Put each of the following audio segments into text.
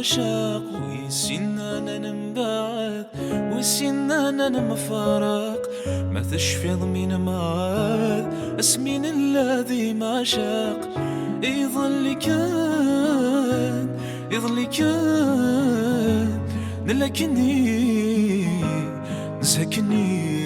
عشاق ويسينا ننبعث ويسينا نمفارق ما تشفيض من ماذ اسمين الذي ما شاق يظل كان لكني زكني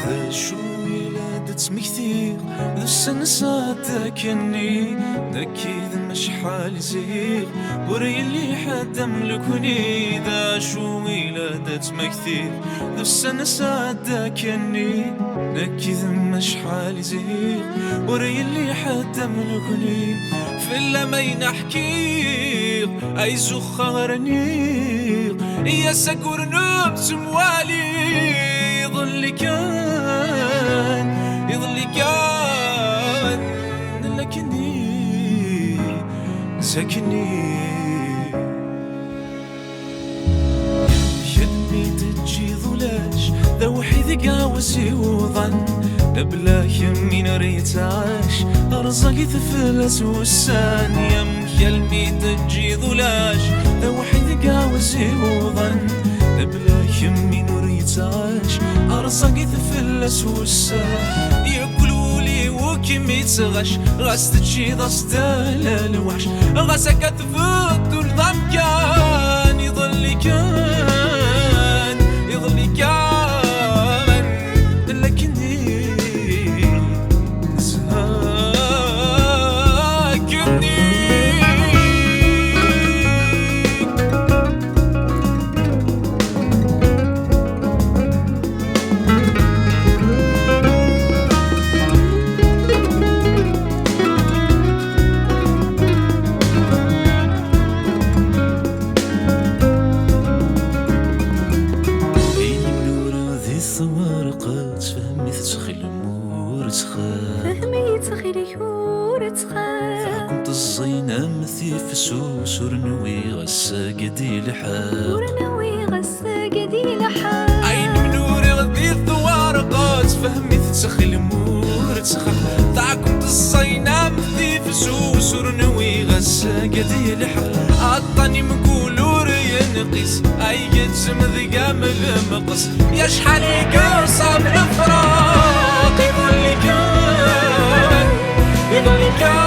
ذا شو ولادت مكثير ذا السنة صادكني ذاكيد مش حال زيغ وري اللي حد ملكني ذا شو ولادت مكثير ذا السنة صادكني ذاكيد مش حال زيغ وري اللي حد ملكني في اللمين احكيغ اي زخارني يا سكور نبس موالي يظل كان لكني سكني يلمي تجي ظلاش ذا وحيد قاوسي وظن نبلا يمين ريتاش ارزقي تفلس والسان يلمي تجي ظلاش ذا وحيد قاوسي وظن نبلا يمين ريتاش ارزقي تفلس والسان يقولوا لي وكم يتغش غاس تجي ضصدال الوحش غاسك تفوت والضم كان يظل كان لكني ساكني فهمي تخيلي ورتخا كنت الزينة مثي فسوس ورنوي غسا قدي لحال ورنوي غسا قدي لحال عين منوري غدي الثوارقات فهمي تسخي ورتخا كنت الزينة مثي فسوس ورنوي غسا قدي لحال عطاني مقول ورينقيس اي يتزم ذقام المقص يا شحال يقصب الفراق يظل كان